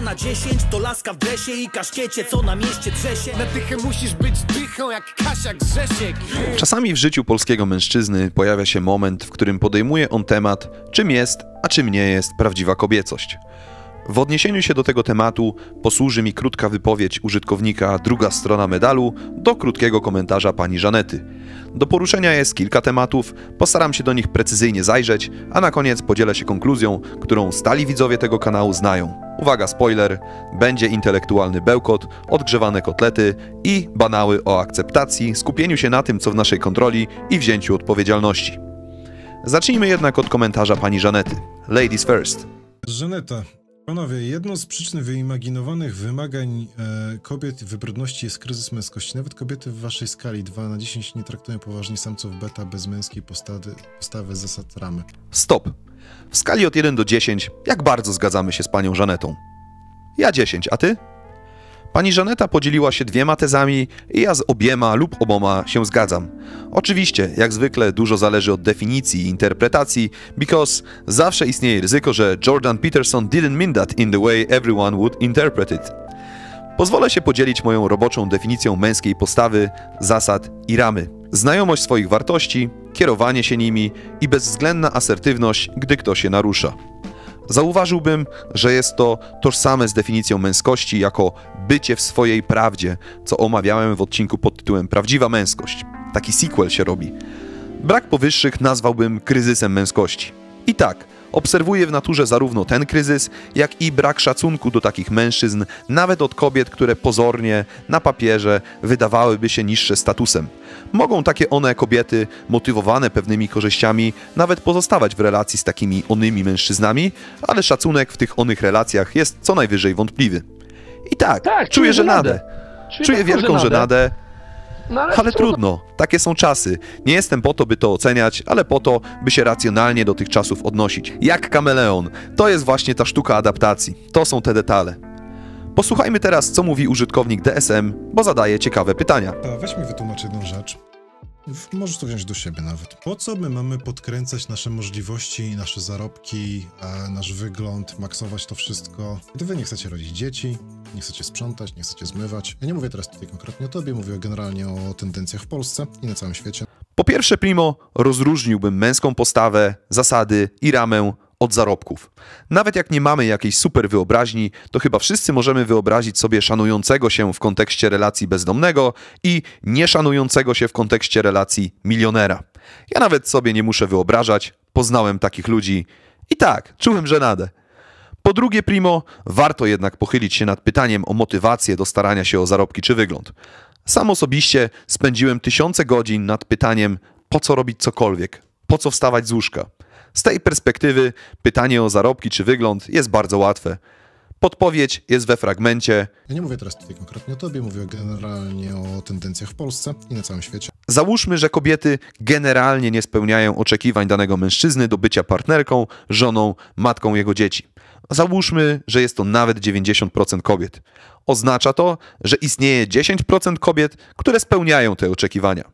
2 na 10 to laska w dresie i kaszkiecie, co na mieście drzesie. Na dychę musisz być dychą jak Kasia Grzesiek. Czasami w życiu polskiego mężczyzny pojawia się moment, w którym podejmuje on temat, czym jest, a czym nie jest prawdziwa kobiecość. W odniesieniu się do tego tematu posłuży mi krótka wypowiedź użytkownika Druga strona medalu do krótkiego komentarza pani Żanety. Do poruszenia jest kilka tematów, postaram się do nich precyzyjnie zajrzeć, a na koniec podzielę się konkluzją, którą stali widzowie tego kanału znają. Uwaga, spoiler, będzie intelektualny bełkot, odgrzewane kotlety i banały o akceptacji, skupieniu się na tym, co w naszej kontroli i wzięciu odpowiedzialności. Zacznijmy jednak od komentarza pani Żanety. Ladies first. Żaneta. Panowie, jedną z przyczyn wyimaginowanych wymagań kobiet i wybredności jest kryzys męskości. Nawet kobiety w waszej skali 2 na 10 nie traktują poważnie samców beta bez męskiej postawy zasad ramy. Stop. W skali od 1 do 10, jak bardzo zgadzamy się z panią Żanetą? Ja 10, a ty? Pani Żaneta podzieliła się 2 tezami i ja z obiema lub oboma się zgadzam. Oczywiście, jak zwykle, dużo zależy od definicji i interpretacji, because zawsze istnieje ryzyko, że Jordan Peterson didn't mean that in the way everyone would interpret it. Pozwolę się podzielić moją roboczą definicją męskiej postawy, zasad i ramy. Znajomość swoich wartości, kierowanie się nimi i bezwzględna asertywność, gdy ktoś je narusza. Zauważyłbym, że jest to tożsame z definicją męskości jako bycie w swojej prawdzie, co omawiałem w odcinku pod tytułem Prawdziwa męskość. Taki sequel się robi. Brak powyższych nazwałbym kryzysem męskości. I tak, obserwuję w naturze zarówno ten kryzys, jak i brak szacunku do takich mężczyzn, nawet od kobiet, które pozornie, na papierze, wydawałyby się niższe statusem. Mogą takie one kobiety, motywowane pewnymi korzyściami, nawet pozostawać w relacji z takimi onymi mężczyznami, ale szacunek w tych onych relacjach jest co najwyżej wątpliwy. I tak, czuję żenadę. Czuję wielką żenadę. No, Ale trudno, takie są czasy. Nie jestem po to, by to oceniać, ale po to, by się racjonalnie do tych czasów odnosić. Jak kameleon. To jest właśnie ta sztuka adaptacji. To są te detale. Posłuchajmy teraz, co mówi użytkownik DSM, bo zadaje ciekawe pytania. Weź mi wytłumacz jedną rzecz. Możesz to wziąć do siebie nawet. Po co my mamy podkręcać nasze możliwości, nasze zarobki, nasz wygląd, maksować to wszystko? Gdy wy nie chcecie rodzić dzieci, nie chcecie sprzątać, nie chcecie zmywać. Ja nie mówię teraz tutaj konkretnie o tobie, mówię generalnie o tendencjach w Polsce i na całym świecie. Po pierwsze, primo, rozróżniłbym męską postawę, zasady i ramę od zarobków. Nawet jak nie mamy jakiejś super wyobraźni, to chyba wszyscy możemy wyobrazić sobie szanującego się w kontekście relacji bezdomnego i nieszanującego się w kontekście relacji milionera. Ja nawet sobie nie muszę wyobrażać, poznałem takich ludzi i tak, czułem żenadę. Po drugie, primo, warto jednak pochylić się nad pytaniem o motywację do starania się o zarobki czy wygląd. Sam osobiście spędziłem tysiące godzin nad pytaniem, po co robić cokolwiek, po co wstawać z łóżka. Z tej perspektywy pytanie o zarobki czy wygląd jest bardzo łatwe. Podpowiedź jest we fragmencie. Ja nie mówię teraz tutaj konkretnie o tobie, mówię generalnie o tendencjach w Polsce i na całym świecie. Załóżmy, że kobiety generalnie nie spełniają oczekiwań danego mężczyzny do bycia partnerką, żoną, matką jego dzieci. Załóżmy, że jest to nawet 90% kobiet. Oznacza to, że istnieje 10% kobiet, które spełniają te oczekiwania.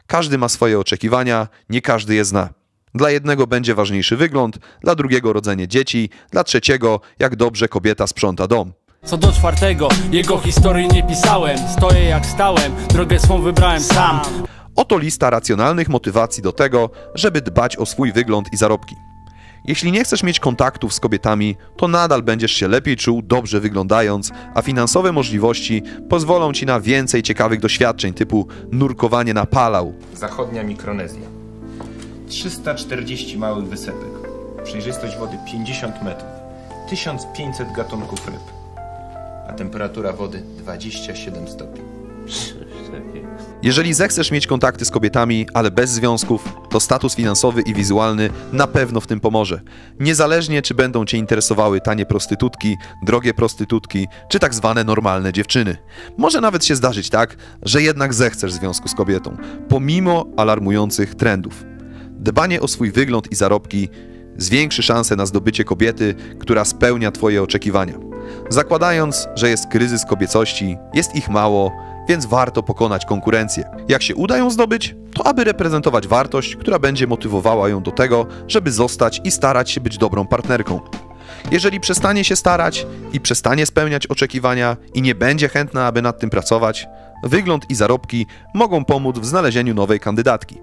Każdy ma swoje oczekiwania, nie każdy je zna. Dla jednego będzie ważniejszy wygląd, dla drugiego rodzenie dzieci, dla trzeciego jak dobrze kobieta sprząta dom. Co do czwartego, jego historii nie pisałem. Stoję jak stałem, drogę swą wybrałem sam. Oto lista racjonalnych motywacji do tego, żeby dbać o swój wygląd i zarobki. Jeśli nie chcesz mieć kontaktów z kobietami, to nadal będziesz się lepiej czuł dobrze wyglądając, a finansowe możliwości pozwolą ci na więcej ciekawych doświadczeń typu nurkowanie na Palau. Zachodnia Mikronezja. 340 małych wysepek. Przejrzystość wody 50 metrów. 1500 gatunków ryb. A temperatura wody 27 stopni. Jeżeli zechcesz mieć kontakty z kobietami, ale bez związków, to status finansowy i wizualny na pewno w tym pomoże. Niezależnie, czy będą cię interesowały tanie prostytutki, drogie prostytutki, czy tak zwane normalne dziewczyny. Może nawet się zdarzyć tak, że jednak zechcesz związku z kobietą, pomimo alarmujących trendów. Dbanie o swój wygląd i zarobki zwiększy szanse na zdobycie kobiety, która spełnia twoje oczekiwania. Zakładając, że jest kryzys kobiecości, jest ich mało, więc warto pokonać konkurencję. Jak się uda ją zdobyć, to aby reprezentować wartość, która będzie motywowała ją do tego, żeby zostać i starać się być dobrą partnerką. Jeżeli przestanie się starać i przestanie spełniać oczekiwania i nie będzie chętna, aby nad tym pracować, wygląd i zarobki mogą pomóc w znalezieniu nowej kandydatki.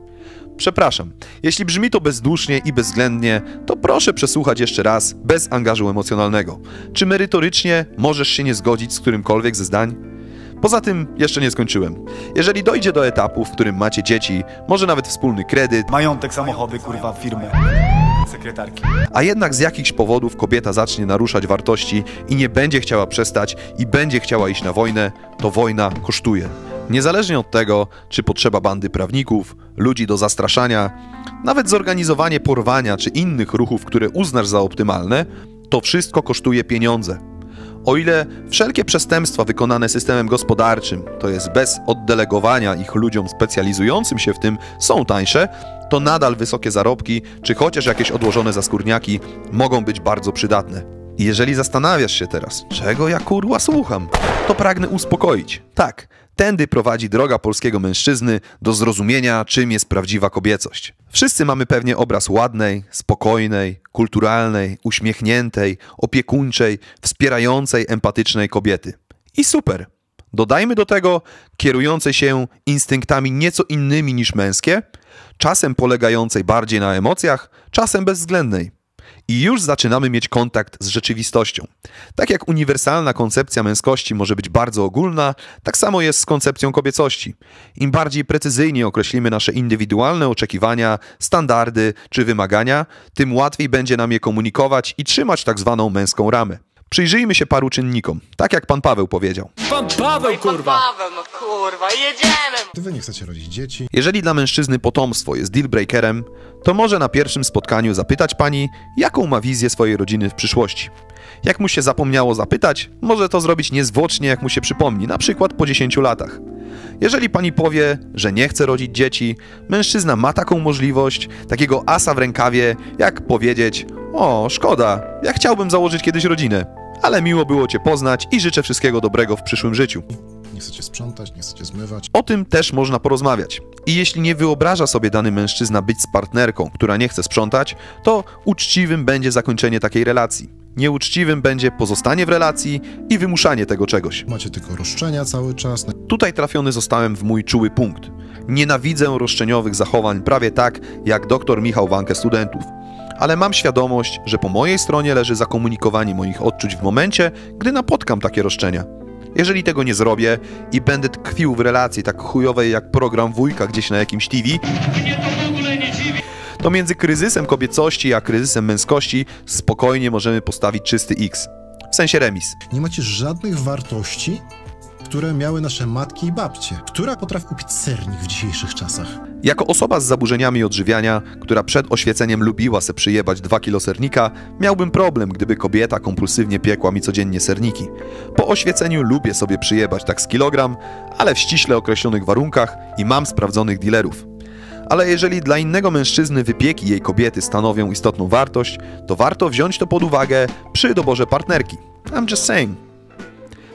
Przepraszam, jeśli brzmi to bezdusznie i bezwzględnie, to proszę przesłuchać jeszcze raz, bez angażu emocjonalnego. Czy merytorycznie możesz się nie zgodzić z którymkolwiek ze zdań? Poza tym jeszcze nie skończyłem. Jeżeli dojdzie do etapu, w którym macie dzieci, może nawet wspólny kredyt, Majątek, samochody, kurwa, firmy, sekretarki. a jednak z jakichś powodów kobieta zacznie naruszać wartości i nie będzie chciała przestać i będzie chciała iść na wojnę, to wojna kosztuje. Niezależnie od tego, czy potrzeba bandy prawników, ludzi do zastraszania, nawet zorganizowanie porwania czy innych ruchów, które uznasz za optymalne, to wszystko kosztuje pieniądze. O ile wszelkie przestępstwa wykonane systemem gospodarczym, to jest bez oddelegowania ich ludziom specjalizującym się w tym, są tańsze, to nadal wysokie zarobki, czy chociaż jakieś odłożone zaskórniaki mogą być bardzo przydatne. I jeżeli zastanawiasz się teraz, czego ja kurwa słucham, to pragnę uspokoić. Tak, tędy prowadzi droga polskiego mężczyzny do zrozumienia, czym jest prawdziwa kobiecość. Wszyscy mamy pewnie obraz ładnej, spokojnej, kulturalnej, uśmiechniętej, opiekuńczej, wspierającej, empatycznej kobiety. I super. Dodajmy do tego kierującej się instynktami nieco innymi niż męskie, czasem polegającej bardziej na emocjach, czasem bezwzględnej. I już zaczynamy mieć kontakt z rzeczywistością. Tak jak uniwersalna koncepcja męskości może być bardzo ogólna, tak samo jest z koncepcją kobiecości. Im bardziej precyzyjnie określimy nasze indywidualne oczekiwania, standardy czy wymagania, tym łatwiej będzie nam je komunikować i trzymać tak zwaną męską ramę. Przyjrzyjmy się paru czynnikom, tak jak pan Paweł powiedział. Pan Paweł, kurwa! Paweł, no kurwa, jedziemy! Gdy wy nie chcecie rodzić dzieci, Jeżeli dla mężczyzny potomstwo jest dealbreakerem, to może na pierwszym spotkaniu zapytać pani, jaką ma wizję swojej rodziny w przyszłości. Jak mu się zapomniało zapytać, może to zrobić niezwłocznie, jak mu się przypomni, na przykład po 10 latach. Jeżeli pani powie, że nie chce rodzić dzieci, mężczyzna ma taką możliwość, takiego asa w rękawie, jak powiedzieć: o, szkoda, ja chciałbym założyć kiedyś rodzinę, ale miło było cię poznać i życzę wszystkiego dobrego w przyszłym życiu. nie chcecie sprzątać, nie chcecie zmywać. O tym też można porozmawiać. I jeśli nie wyobraża sobie dany mężczyzna być z partnerką, która nie chce sprzątać, to uczciwym będzie zakończenie takiej relacji. Nieuczciwym będzie pozostanie w relacji i wymuszanie tego czegoś. Macie tylko roszczenia cały czas. Tutaj trafiony zostałem w mój czuły punkt. Nienawidzę roszczeniowych zachowań prawie tak, jak dr Michał Wankę studentów. Ale mam świadomość, że po mojej stronie leży zakomunikowanie moich odczuć w momencie, gdy napotkam takie roszczenia. Jeżeli tego nie zrobię i będę tkwił w relacji tak chujowej jak program Wujka gdzieś na jakimś TV, to między kryzysem kobiecości a kryzysem męskości spokojnie możemy postawić czysty X. W sensie remis. Nie macie żadnych wartości, które miały nasze matki i babcie. Która potrafi kupić sernik w dzisiejszych czasach? Jako osoba z zaburzeniami odżywiania, która przed oświeceniem lubiła se przyjebać 2 kilo sernika, miałbym problem, gdyby kobieta kompulsywnie piekła mi codziennie serniki. Po oświeceniu lubię sobie przyjebać tak z kilogram, ale w ściśle określonych warunkach i mam sprawdzonych dealerów. Ale jeżeli dla innego mężczyzny wypieki jej kobiety stanowią istotną wartość, to warto wziąć to pod uwagę przy doborze partnerki. I'm just saying.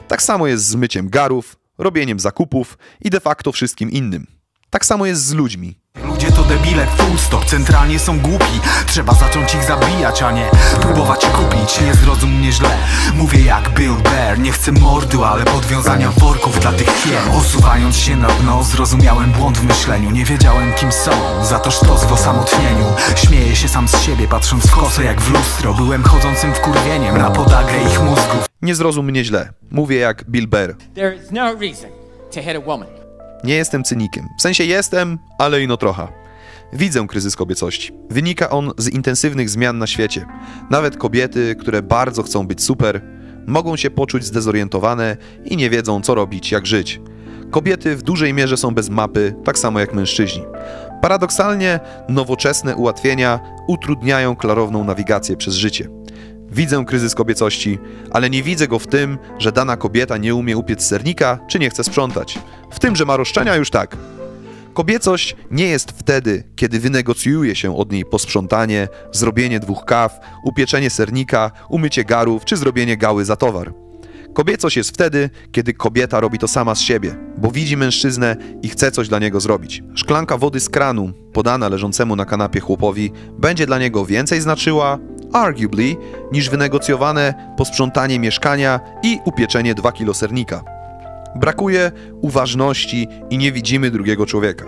Tak samo jest z myciem garów, robieniem zakupów i de facto wszystkim innym. Tak samo jest z ludźmi. Ludzie to debile, full stop, centralnie są głupi. Trzeba zacząć ich zabijać, a nie próbować kupić. Nie zrozum mnie źle, mówię jak Bill Bear. Nie chcę mordu, ale podwiązania worków dla tych hien. Osuwając się na dno, zrozumiałem błąd w myśleniu. Nie wiedziałem kim są, za to sztos w osamotnieniu. Śmieję się sam z siebie, patrząc w kosę jak w lustro. Byłem chodzącym wkurwieniem na podagę ich mózgów. Nie zrozum mnie źle. Mówię jak Bill Bear. There is no reason to hit a woman. Nie jestem cynikiem. W sensie jestem, ale ino trochę. Widzę kryzys kobiecości. Wynika on z intensywnych zmian na świecie. Nawet kobiety, które bardzo chcą być super, mogą się poczuć zdezorientowane i nie wiedzą, co robić, jak żyć. Kobiety w dużej mierze są bez mapy, tak samo jak mężczyźni. Paradoksalnie, nowoczesne ułatwienia utrudniają klarowną nawigację przez życie. Widzę kryzys kobiecości, ale nie widzę go w tym, że dana kobieta nie umie upiec sernika, czy nie chce sprzątać. W tym, że ma roszczenia, już tak. Kobiecość nie jest wtedy, kiedy wynegocjuje się od niej posprzątanie, zrobienie 2 kaw, upieczenie sernika, umycie garów, czy zrobienie gały za towar. Kobiecość jest wtedy, kiedy kobieta robi to sama z siebie, bo widzi mężczyznę i chce coś dla niego zrobić. Szklanka wody z kranu, podana leżącemu na kanapie chłopowi, będzie dla niego więcej znaczyła arguably, niż wynegocjowane posprzątanie mieszkania i upieczenie 2 kilo sernika. Brakuje uważności i nie widzimy drugiego człowieka.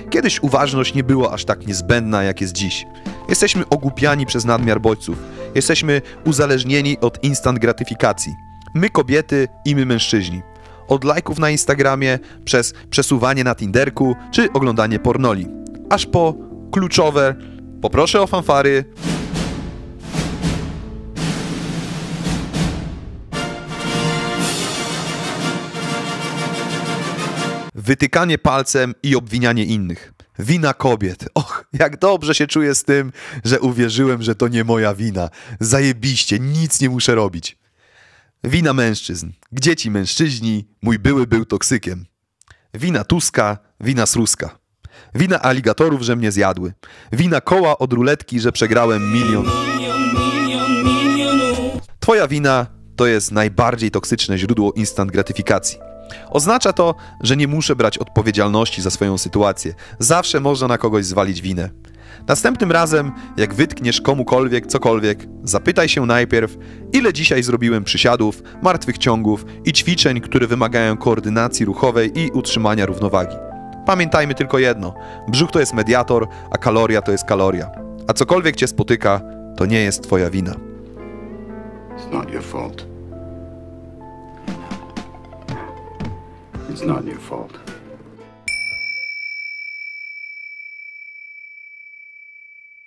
Kiedyś uważność nie była aż tak niezbędna, jak jest dziś. Jesteśmy ogłupiani przez nadmiar bodźców. Jesteśmy uzależnieni od instant gratyfikacji. My kobiety i my mężczyźni. Od lajków na Instagramie, przez przesuwanie na Tinderku, czy oglądanie pornoli. Aż po kluczowe, poproszę o fanfary, wytykanie palcem i obwinianie innych. Wina kobiet. Och, jak dobrze się czuję z tym, że uwierzyłem, że to nie moja wina. Zajebiście, nic nie muszę robić. Wina mężczyzn. Gdzie ci mężczyźni? Mój były był toksykiem. Wina Tuska, wina Sruska. Wina aligatorów, że mnie zjadły. Wina koła od ruletki, że przegrałem 1 000 000. Twoja wina to jest najbardziej toksyczne źródło instant gratyfikacji. Oznacza to, że nie muszę brać odpowiedzialności za swoją sytuację. Zawsze można na kogoś zwalić winę. Następnym razem, jak wytkniesz komukolwiek cokolwiek, zapytaj się najpierw, ile dzisiaj zrobiłem przysiadów, martwych ciągów i ćwiczeń, które wymagają koordynacji ruchowej i utrzymania równowagi. Pamiętajmy tylko jedno, brzuch to jest mediator, a kaloria to jest kaloria. A cokolwiek cię spotyka, to nie jest twoja wina. It's not your fault. It's not your fault.